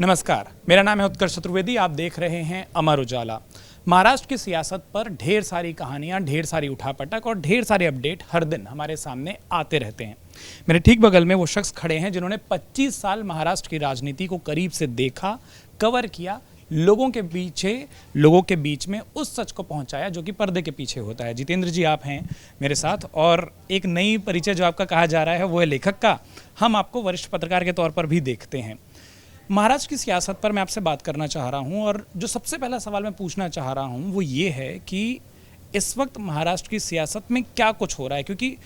नमस्कार, मेरा नाम है उत्कर्ष चतुर्वेदी। आप देख रहे हैं अमर उजाला। महाराष्ट्र की सियासत पर ढेर सारी कहानियां, ढेर सारी उठापटक और ढेर सारे अपडेट हर दिन हमारे सामने आते रहते हैं। मेरे ठीक बगल में वो शख्स खड़े हैं जिन्होंने 25 साल महाराष्ट्र की राजनीति को करीब से देखा, कवर किया, लोगों के बीच में उस सच को पहुंचाया जो कि पर्दे के पीछे होता है। जितेंद्र जी आप हैं मेरे साथ, और एक नई परिचय जो आपका कहा जा रहा है वो है लेखक का। हम आपको वरिष्ठ पत्रकार के तौर पर भी देखते हैं। महाराष्ट्र की सियासत पर मैं आपसे बात करना चाह रहा हूं, और जो सबसे पहला सवाल मैं पूछना चाह रहा हूं वो ये है कि इस वक्त महाराष्ट्र की सियासत में क्या कुछ हो रहा है, क्योंकि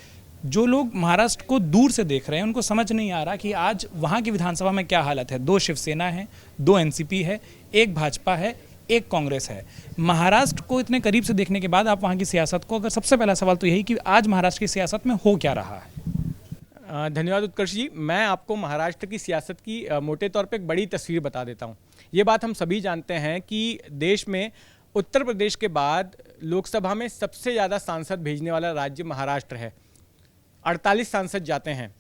जो लोग महाराष्ट्र को दूर से देख रहे हैं उनको समझ नहीं आ रहा कि आज वहां की विधानसभा में क्या हालत है। 2 शिवसेना है, 2 एनसीपी है, 1 भाजपा है, 1 कांग्रेस है। महाराष्ट्र को इतने करीब से देखने के बाद आप वहां की सियासत को, अगर सबसे पहला सवाल तो यही कि आज महाराष्ट्र की सियासत में हो क्या रहा है। धन्यवाद उत्कर्ष जी। मैं आपको महाराष्ट्र की सियासत की मोटे तौर पे एक बड़ी तस्वीर बता देता हूँ। ये बात हम सभी जानते हैं कि देश में उत्तर प्रदेश के बाद लोकसभा में सबसे ज़्यादा सांसद भेजने वाला राज्य महाराष्ट्र है। 48 सांसद जाते हैं।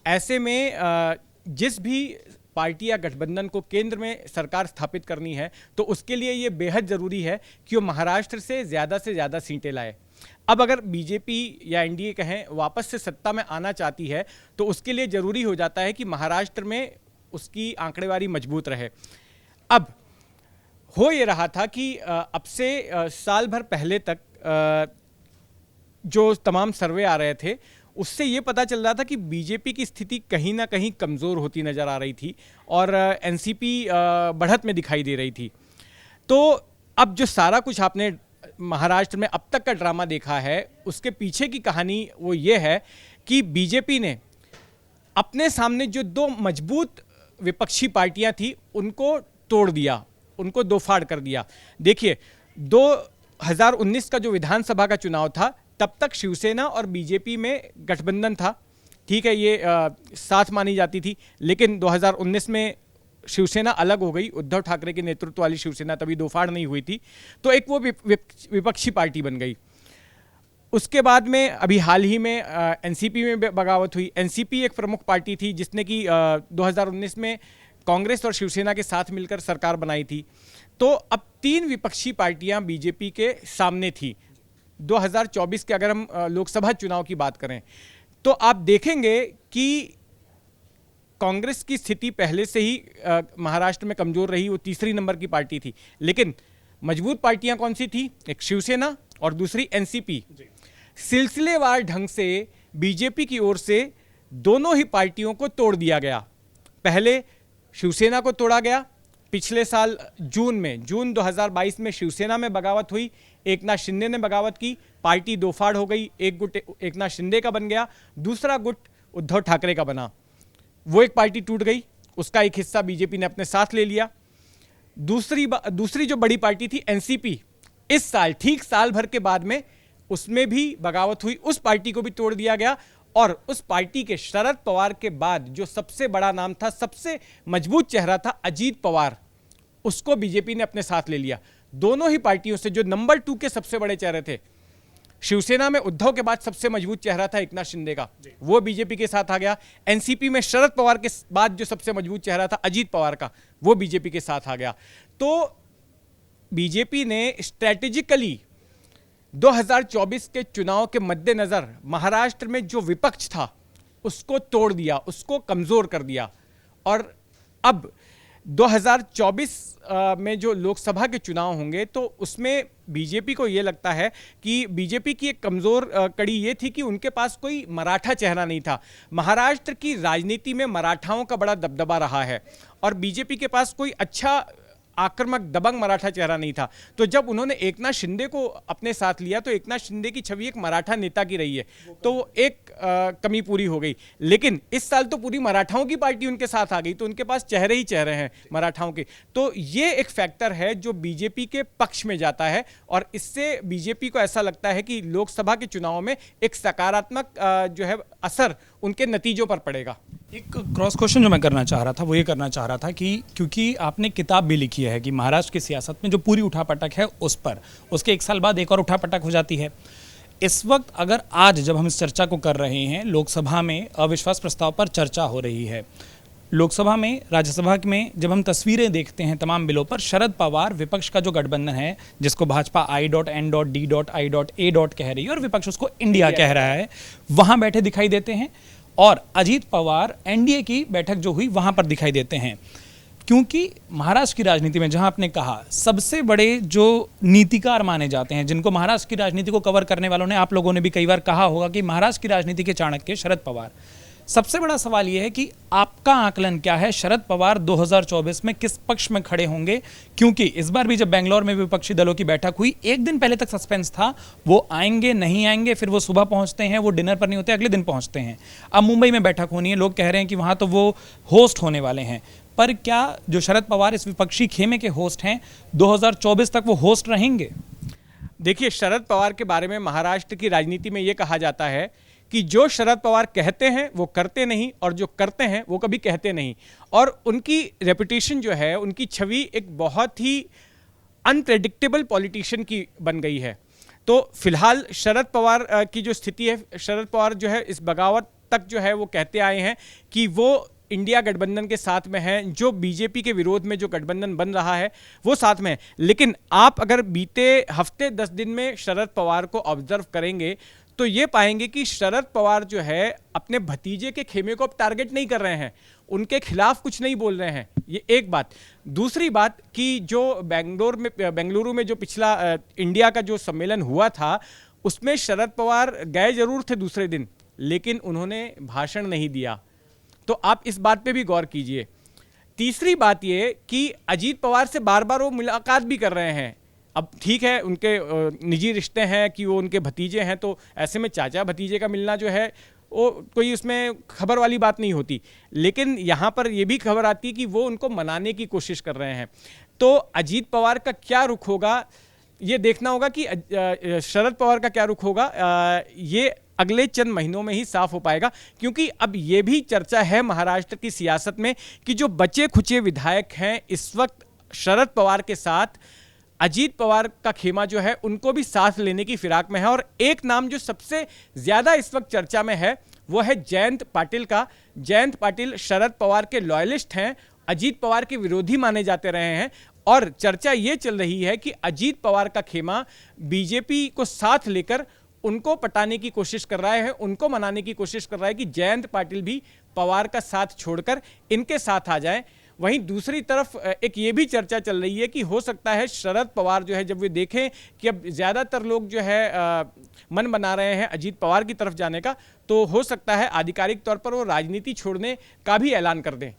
ऐसे में जिस भी पार्टी या गठबंधन को केंद्र में सरकार स्थापित करनी है तो उसके लिए ये बेहद ज़रूरी है कि वो महाराष्ट्र से ज़्यादा सीटें लाए। अब अगर बीजेपी या एनडीए कहें वापस से सत्ता में आना चाहती है तो उसके लिए ज़रूरी हो जाता है कि महाराष्ट्र में उसकी आंकड़ेवारी मजबूत रहे। अब हो ये रहा था कि अब से साल भर पहले तक जो तमाम सर्वे आ रहे थे उससे ये पता चल रहा था कि बीजेपी की स्थिति कहीं ना कहीं कमज़ोर होती नज़र आ रही थी और एनसीपी बढ़त में दिखाई दे रही थी। तो अब जो सारा कुछ आपने महाराष्ट्र में अब तक का ड्रामा देखा है उसके पीछे की कहानी वो ये है कि बीजेपी ने अपने सामने जो 2 मजबूत विपक्षी पार्टियां थी उनको तोड़ दिया, उनको दोफाड़ कर दिया। देखिए 2019 का जो विधानसभा का चुनाव था तब तक शिवसेना और बीजेपी में गठबंधन था, ठीक है, ये साथ मानी जाती थी। लेकिन 2019 में शिवसेना अलग हो गई, उद्धव ठाकरे के नेतृत्व वाली शिवसेना तभी दोफाड़ नहीं हुई थी, तो एक वो विपक्षी पार्टी बन गई। उसके बाद में अभी हाल ही में एनसीपी में बगावत हुई। एनसीपी एक प्रमुख पार्टी थी जिसने कि 2019 में कांग्रेस और शिवसेना के साथ मिलकर सरकार बनाई थी। तो अब 3 विपक्षी पार्टियां बीजेपी के सामने थी। 2024 के अगर हम लोकसभा चुनाव की बात करें तो आप देखेंगे कि कांग्रेस की स्थिति पहले से ही महाराष्ट्र में कमजोर रही, वो तीसरी नंबर की पार्टी थी। लेकिन मजबूत पार्टियां कौन सी थी? एक शिवसेना और दूसरी एनसीपी। सिलसिलेवार ढंग से बीजेपी की ओर से दोनों ही पार्टियों को तोड़ दिया गया। पहले शिवसेना को तोड़ा गया पिछले साल जून 2022 में शिवसेना में बगावत हुई, एकनाथ शिंदे ने बगावत की, पार्टी दोफाड़ हो गई। एक गुट एकनाथ शिंदे का बन गया, दूसरा गुट उद्धव ठाकरे का बना। वो एक पार्टी टूट गई, उसका एक हिस्सा बीजेपी ने अपने साथ ले लिया। दूसरी जो बड़ी पार्टी थी एनसीपी, इस साल ठीक साल भर के बाद में उसमें भी बगावत हुई, उस पार्टी को भी तोड़ दिया गया। और उस पार्टी के शरद पवार के बाद जो सबसे बड़ा नाम था, सबसे मजबूत चेहरा था अजीत पवार, उसको बीजेपी ने अपने साथ ले लिया। दोनों ही पार्टियों से जो नंबर 2 के सबसे बड़े चेहरे थे, शिवसेना में उद्धव के बाद सबसे मजबूत चेहरा था एकनाथ शिंदे का, वो बीजेपी के साथ आ गया। एनसीपी में शरद पवार के बाद जो सबसे मजबूत चेहरा था अजीत पवार का, वो बीजेपी के साथ आ गया। तो बीजेपी ने स्ट्रैटेजिकली 2024 के चुनाव के मद्देनजर महाराष्ट्र में जो विपक्ष था उसको तोड़ दिया, उसको कमजोर कर दिया। और अब 2024 में जो लोकसभा के चुनाव होंगे तो उसमें बीजेपी को ये लगता है कि बीजेपी की एक कमज़ोर कड़ी ये थी कि उनके पास कोई मराठा चेहरा नहीं था। महाराष्ट्र की राजनीति में मराठाओं का बड़ा दबदबा रहा है और बीजेपी के पास कोई अच्छा आक्रामक दबंग मराठा चेहरा नहीं था। तो जब उन्होंने एकनाथ शिंदे को अपने साथ लिया तो एकनाथ शिंदे की छवि एक मराठा नेता की रही है, तो वो एक कमी पूरी हो गई। लेकिन इस साल तो पूरी मराठाओं की पार्टी उनके साथ आ गई, तो उनके पास चेहरे ही चेहरे हैं मराठाओं के। तो ये एक फैक्टर है जो बीजेपी के पक्ष में जाता है और इससे बीजेपी को ऐसा लगता है कि लोकसभा के चुनाव में एक सकारात्मक जो है असर उनके नतीजों पर पड़ेगा। एक क्रॉस क्वेश्चन जो मैं करना चाह रहा था वो ये करना चाह रहा था कि क्योंकि आपने किताब भी लिखी है कि महाराष्ट्र की सियासत में जो पूरी उठापटक है उस पर, उसके 1 साल बाद एक और उठापटक हो जाती है। इस वक्त अगर आज जब हम इस चर्चा को कर रहे हैं, लोकसभा में अविश्वास प्रस्ताव पर चर्चा हो रही है, लोकसभा में, राज्यसभा में जब हम तस्वीरें देखते हैं तमाम बिलों पर, शरद पवार विपक्ष का जो गठबंधन है, जिसको भाजपा I.N.D.A. कह रही है और विपक्ष उसको इंडिया कह रहा है, वहां बैठे दिखाई देते हैं। और अजीत पवार एनडीए की बैठक जो हुई वहां पर दिखाई देते हैं। क्योंकि महाराष्ट्र की राजनीति में, जहां आपने कहा सबसे बड़े जो नीतिकार माने जाते हैं, जिनको महाराष्ट्र की राजनीति को कवर करने वालों ने, आप लोगों ने भी कई बार कहा होगा कि महाराष्ट्र की राजनीति के चाणक्य शरद पवार। सबसे बड़ा सवाल यह है कि आपका आकलन क्या है, शरद पवार 2024 में किस पक्ष में खड़े होंगे? क्योंकि इस बार भी जब बेंगलोर में विपक्षी दलों की बैठक हुई, एक दिन पहले तक सस्पेंस था, वो आएंगे नहीं आएंगे, फिर वो सुबह पहुंचते हैं, वो डिनर पर नहीं होते, अगले दिन पहुंचते हैं। अब मुंबई में बैठक होनी है, लोग कह रहे हैं कि वहां तो वो होस्ट होने वाले हैं, पर क्या जो शरद पवार इस विपक्षी खेमे के होस्ट हैं, 2024 तक वो होस्ट रहेंगे? देखिए, शरद पवार के बारे में महाराष्ट्र की राजनीति में ये कहा जाता है कि जो शरद पवार कहते हैं वो करते नहीं, और जो करते हैं वो कभी कहते नहीं। और उनकी रेपुटेशन जो है, उनकी छवि एक बहुत ही अनप्रेडिक्टेबल पॉलिटिशियन की बन गई है। तो फिलहाल शरद पवार की जो स्थिति है, शरद पवार जो है इस बगावत तक जो है वो कहते आए हैं कि वो इंडिया गठबंधन के साथ में है, जो बीजेपी के विरोध में जो गठबंधन बन रहा है वो साथ में है। लेकिन आप अगर बीते हफ्ते 10 दिन में शरद पवार को ऑब्जर्व करेंगे तो ये पाएंगे कि शरद पवार जो है अपने भतीजे के खेमे को अब टारगेट नहीं कर रहे हैं, उनके खिलाफ कुछ नहीं बोल रहे हैं। ये एक बात। दूसरी बात कि जो बेंगलुरु में जो पिछला इंडिया का जो सम्मेलन हुआ था, उसमें शरद पवार गए जरूर थे दूसरे दिन, लेकिन उन्होंने भाषण नहीं दिया। तो आप इस बात पे भी गौर कीजिए। तीसरी बात ये कि अजीत पवार से बार बार वो मुलाकात भी कर रहे हैं। अब ठीक है, उनके निजी रिश्ते हैं कि वो उनके भतीजे हैं, तो ऐसे में चाचा भतीजे का मिलना जो है वो कोई उसमें खबर वाली बात नहीं होती। लेकिन यहाँ पर ये भी खबर आती है कि वो उनको मनाने की कोशिश कर रहे हैं। तो अजीत पवार का क्या रुख होगा, ये देखना होगा कि शरद पवार का क्या रुख होगा, ये अगले चंद महीनों में ही साफ हो पाएगा। क्योंकि अब ये भी चर्चा है महाराष्ट्र की सियासत में कि जो बचे खुचे विधायक हैं, इस वक्त शरद पवार के साथ अजीत पवार का खेमा जो है उनको भी साथ लेने की फिराक में है। और एक नाम जो सबसे ज्यादा इस वक्त चर्चा में है वो है जयंत पाटिल का। जयंत पाटिल शरद पवार के लॉयलिस्ट हैं, अजीत पवार के विरोधी माने जाते रहे हैं, और चर्चा ये चल रही है कि अजीत पवार का खेमा बीजेपी को साथ लेकर उनको पटाने की कोशिश कर रहा है, उनको मनाने की कोशिश कर रहा है कि जयंत पाटिल भी पवार का साथ छोड़कर इनके साथ आ जाएं। वहीं दूसरी तरफ एक ये भी चर्चा चल रही है कि हो सकता है शरद पवार जो है, जब वे देखें कि अब ज़्यादातर लोग जो है मन बना रहे हैं अजीत पवार की तरफ जाने का, तो हो सकता है आधिकारिक तौर पर वो राजनीति छोड़ने का भी ऐलान कर दें।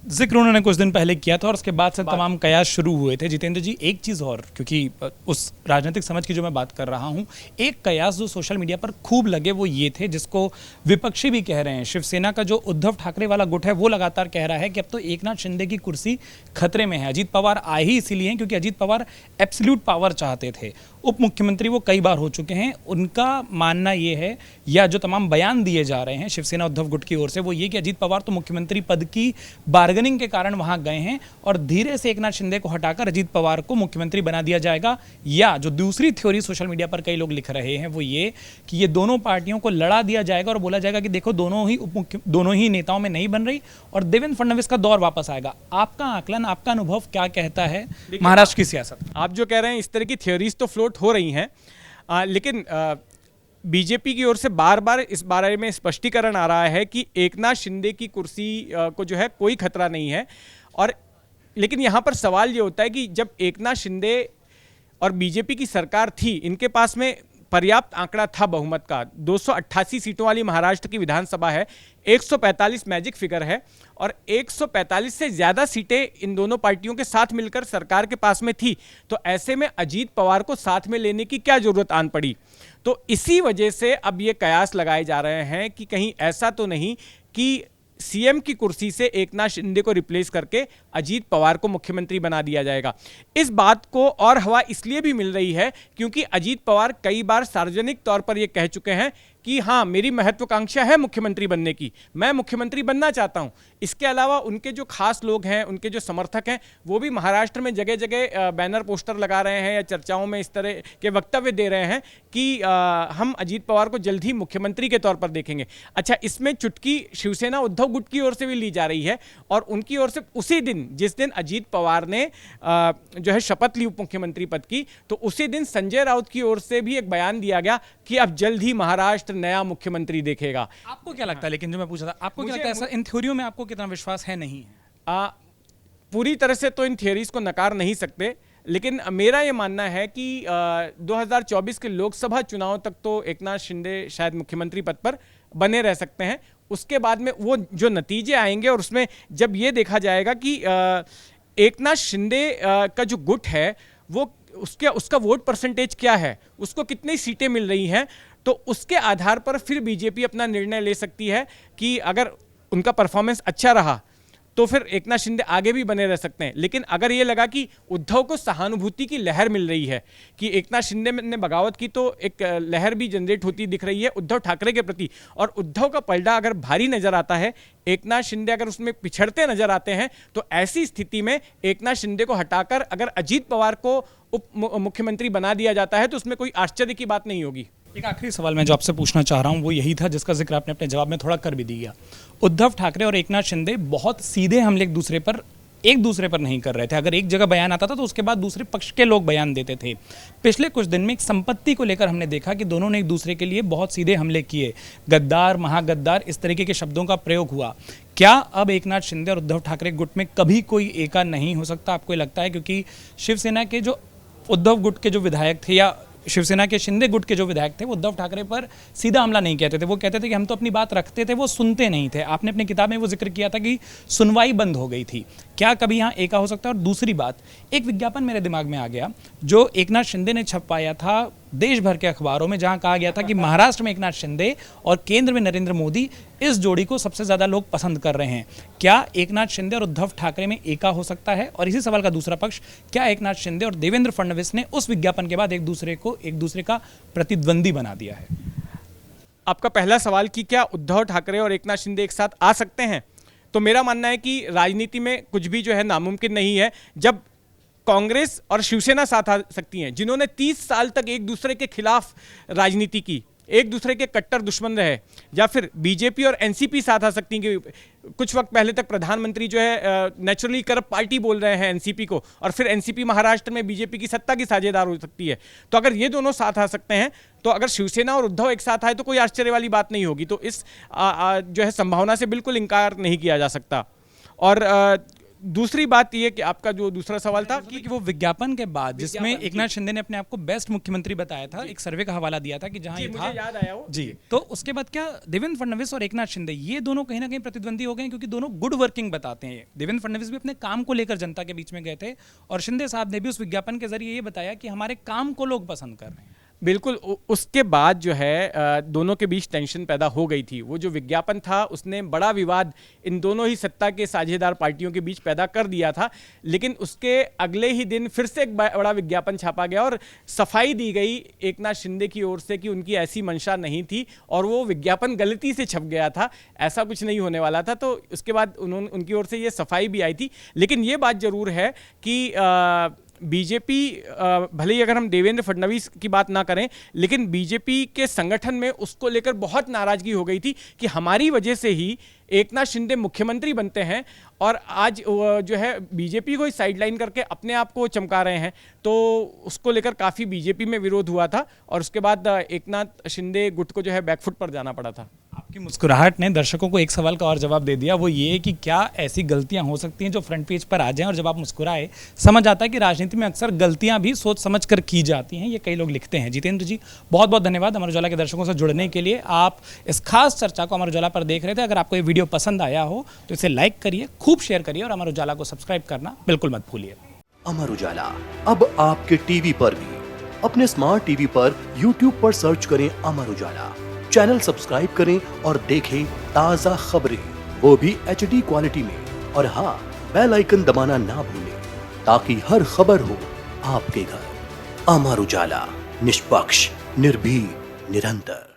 जिक्र उन्होंने कुछ दिन पहले किया था और उसके बाद से तमाम कयास शुरू हुए थे। जितेंद्र जी, एक चीज़ और, क्योंकि उस राजनीतिक समझ की जो मैं बात कर रहा हूं, एक कयास जो सोशल मीडिया पर खूब लगे वो ये थे, जिसको विपक्षी भी कह रहे हैं, शिवसेना का जो उद्धव ठाकरे वाला गुट है वो लगातार कह रहा है कि अब तो एकनाथ शिंदे की कुर्सी खतरे में है। अजीत पवार आए ही इसीलिए क्योंकि अजीत पवार एब्सोल्यूट पावर चाहते थे। उप मुख्यमंत्री वो कई बार हो चुके हैं। उनका मानना ये है, या जो तमाम बयान दिए जा रहे हैं शिवसेना उद्धव गुट की ओर से, वो ये कि अजीत पवार तो मुख्यमंत्री पद की बार्गेनिंग के कारण वहां गए हैं और धीरे से एकनाथ शिंदे को हटाकर अजीत पवार को मुख्यमंत्री बना दिया जाएगा। या जो दूसरी थ्योरी सोशल मीडिया पर कई लोग लिख रहे हैं वो ये कि ये दोनों पार्टियों को लड़ा दिया जाएगा और बोला जाएगा कि देखो दोनों ही नेताओं में नहीं बन रही और देवेंद्र फडणवीस का दौर वापस आएगा। आपका आकलन, आपका अनुभव क्या कहता है महाराष्ट्र की सियासत? आप जो कह रहे हैं इस तरह की थ्योरीज तो फ्लोट हो रही हैं, लेकिन बीजेपी की ओर से बार बार इस बारे में स्पष्टीकरण आ रहा है कि एकनाथ शिंदे की कुर्सी को जो है कोई खतरा नहीं है। और लेकिन यहाँ पर सवाल ये होता है कि जब एकनाथ शिंदे और बीजेपी की सरकार थी, इनके पास में पर्याप्त आंकड़ा था बहुमत का। 288 सीटों वाली महाराष्ट्र की विधानसभा है, 145 मैजिक फिगर है, और 145 से ज़्यादा सीटें इन दोनों पार्टियों के साथ मिलकर सरकार के पास में थी। तो ऐसे में अजीत पवार को साथ में लेने की क्या जरूरत आन पड़ी? तो इसी वजह से अब ये कयास लगाए जा रहे हैं कि कहीं ऐसा तो नहीं कि सीएम की कुर्सी से एकनाथ शिंदे को रिप्लेस करके अजीत पवार को मुख्यमंत्री बना दिया जाएगा। इस बात को और हवा इसलिए भी मिल रही है क्योंकि अजीत पवार कई बार सार्वजनिक तौर पर यह कह चुके हैं कि हाँ मेरी महत्वाकांक्षा है मुख्यमंत्री बनने की, मैं मुख्यमंत्री बनना चाहता हूं। इसके अलावा उनके जो खास लोग हैं, उनके जो समर्थक हैं, वो भी महाराष्ट्र में जगह जगह बैनर पोस्टर लगा रहे हैं या चर्चाओं में इस तरह के वक्तव्य दे रहे हैं कि हम अजीत पवार को जल्द ही मुख्यमंत्री के तौर पर देखेंगे। अच्छा, इसमें चुटकी शिवसेना उद्धव गुट की ओर से भी ली जा रही है और उनकी ओर से उसी दिन जिस दिन अजीत पवार ने जो है शपथ ली उप मुख्यमंत्री पद की, तो उसी दिन संजय राउत की ओर से भी एक बयान दिया गया कि अब जल्द ही महाराष्ट्र नया मुख्यमंत्री देखेगा। आपको क्या लगता है, लेकिन जो मैं पूछा था, आपको क्या लगता है, ऐसा इन थ्योरियों में आपको कितना विश्वास है? नहीं है पूरी तरह से तो इन थियरीज को नकार नहीं सकते, लेकिन मेरा ये मानना है कि 2024 के लोकसभा चुनाव तक तो एकनाथ शिंदे शायद मुख्यमंत्री पद पर बने रह सकते हैं। उसके बाद में वो जो नतीजे आएंगे और उसमें जब ये देखा जाएगा कि एकनाथ शिंदे का जो गुट है वो उसका वोट परसेंटेज क्या है, उसको कितनी सीटें मिल रही हैं, तो उसके आधार पर फिर बीजेपी अपना निर्णय ले सकती है कि अगर उनका परफॉर्मेंस अच्छा रहा तो फिर एकनाथ शिंदे आगे भी बने रह सकते हैं। लेकिन अगर ये लगा कि उद्धव को सहानुभूति की लहर मिल रही है कि एकनाथ शिंदे ने बगावत की, तो एक लहर भी जनरेट होती दिख रही है उद्धव ठाकरे के प्रति, और उद्धव का पलड़ा अगर भारी नजर आता है, एकनाथ शिंदे अगर उसमें पिछड़ते नजर आते हैं, तो ऐसी स्थिति में एकनाथ शिंदे को हटाकर अगर अजीत पवार को उप मुख्यमंत्री बना दिया जाता है तो उसमें कोई आश्चर्य की बात नहीं होगी। एक आखिरी सवाल मैं जो आपसे पूछना चाह रहा हूं वो यही था, जिसका जिक्र आपने अपने जवाब में थोड़ा कर भी दिया। उद्धव ठाकरे और एकनाथ शिंदे बहुत सीधे हमले एक दूसरे पर नहीं कर रहे थे। अगर एक जगह बयान आता था तो उसके बाद दूसरे पक्ष के लोग बयान देते थे। पिछले कुछ दिन में एक संपत्ति को लेकर हमने देखा कि दोनों ने एक दूसरे के लिए बहुत सीधे हमले किए, गद्दार, महागद्दार, इस तरीके के शब्दों का प्रयोग हुआ। क्या अब एकनाथ शिंदे और उद्धव ठाकरे गुट में कभी कोई एका नहीं हो सकता, आपको लगता है? क्योंकि शिवसेना के जो उद्धव गुट के जो विधायक थे या शिवसेना के शिंदे गुट के जो विधायक थे वो उद्धव ठाकरे पर सीधा हमला नहीं कहते थे, वो कहते थे कि हम तो अपनी बात रखते थे, वो सुनते नहीं थे। आपने अपनी किताब में वो जिक्र किया था कि सुनवाई बंद हो गई थी। क्या कभी यहाँ एका हो सकता है? और दूसरी बात, एक विज्ञापन मेरे दिमाग में आ गया जो एकनाथ शिंदे ने छपवाया था देश भर के अखबारों में, जहां कहा गया था कि महाराष्ट्र में एकनाथ शिंदे और केंद्र में नरेंद्र मोदी, इस जोड़ी को सबसे ज्यादा लोग पसंद कर रहे हैं। क्या एकनाथ शिंदे और उद्धव ठाकरे में एका हो सकता है? और इसी सवाल का दूसरा पक्ष, क्या एकनाथ शिंदे और देवेंद्र फडणवीस ने उस विज्ञापन के बाद एक दूसरे का प्रतिद्वंदी बना दिया है? आपका पहला सवाल कि क्या उद्धव ठाकरे और एकनाथ शिंदे एक साथ आ सकते हैं, तो मेरा मानना है कि राजनीति में कुछ भी जो है नामुमकिन नहीं है। जब कांग्रेस और शिवसेना साथ आ सकती हैं, जिन्होंने 30 साल तक एक दूसरे के खिलाफ राजनीति की, एक दूसरे के कट्टर दुश्मन रहे, या फिर बीजेपी और एनसीपी साथ आ सकती हैं कि कुछ वक्त पहले तक प्रधानमंत्री जो है नेचुरली करप्ट पार्टी बोल रहे हैं एनसीपी को, और फिर एनसीपी महाराष्ट्र में बीजेपी की सत्ता की साझेदार हो सकती है। तो अगर ये दोनों साथ आ सकते हैं, तो अगर शिवसेना और उद्धव एक साथ आए तो कोई आश्चर्य वाली बात नहीं होगी। तो इस जो है संभावना से बिल्कुल इनकार नहीं किया जा सकता। और दूसरी बात यह कि आपका जो दूसरा सवाल था कि वो विज्ञापन के बाद जिसमें एकनाथ शिंदे ने अपने आप को बेस्ट मुख्यमंत्री बताया था, एक सर्वे का हवाला दिया था कि जहां ये था, याद आया वो जी, तो उसके बाद क्या देवेंद्र फडणवीस और एकनाथ शिंदे ये दोनों कहीं ना कहीं प्रतिद्वंदी हो गए, क्योंकि दोनों गुड वर्किंग बताते हैं। देवेंद्र फडणवीस भी अपने काम को लेकर जनता के बीच में गए थे और शिंदे साहब ने भी उस विज्ञापन के जरिए ये बताया कि हमारे काम को लोग पसंद कर रहे हैं। बिल्कुल, उसके बाद जो है दोनों के बीच टेंशन पैदा हो गई थी। वो जो विज्ञापन था उसने बड़ा विवाद इन दोनों ही सत्ता के साझेदार पार्टियों के बीच पैदा कर दिया था। लेकिन उसके अगले ही दिन फिर से एक बड़ा विज्ञापन छापा गया और सफाई दी गई एकनाथ शिंदे की ओर से कि उनकी ऐसी मंशा नहीं थी और वो विज्ञापन गलती से छप गया था, ऐसा कुछ नहीं होने वाला था। तो उसके बाद उनकी ओर से ये सफाई भी आई थी। लेकिन ये बात जरूर है कि बीजेपी, भले ही अगर हम देवेंद्र फडणवीस की बात ना करें, लेकिन बीजेपी के संगठन में उसको लेकर बहुत नाराजगी हो गई थी कि हमारी वजह से ही एकनाथ शिंदे मुख्यमंत्री बनते हैं और आज जो है बीजेपी को ही साइडलाइन करके अपने आप को चमका रहे हैं। तो उसको लेकर काफ़ी बीजेपी में विरोध हुआ था और उसके बाद एकनाथ शिंदे गुट को जो है बैकफुट पर जाना पड़ा था। आपकी मुस्कुराहट ने दर्शकों को एक सवाल का और जवाब दे दिया, वो ये कि क्या ऐसी गलतियां हो सकती हैं जो फ्रंट पेज पर आ जाएं, और जब आप मुस्कुराए समझ आता है कि राजनीति में अक्सर गलतियां भी सोच समझ कर की जाती हैं। ये कई लोग लिखते हैं। जितेंद्र जी, बहुत बहुत धन्यवाद अमर उजाला के दर्शकों से जुड़ने के लिए। आप इस खास चर्चा को अमर उजाला पर देख रहे थे। अगर आपको ये वीडियो पसंद आया हो तो इसे लाइक करिए, खूब शेयर करिए और अमर उजाला को सब्सक्राइब करना बिल्कुल मत भूलिए। अमर उजाला अब आपके टीवी पर भी। अपने स्मार्ट टीवी पर यूट्यूब पर सर्च करें अमर उजाला, चैनल सब्सक्राइब करें और देखें ताज़ा खबरें, वो भी HD क्वालिटी में। और हाँ, बेल आइकन दबाना ना भूलें ताकि हर खबर हो आपके घर। अमर उजाला, निष्पक्ष, निर्भीक, निरंतर।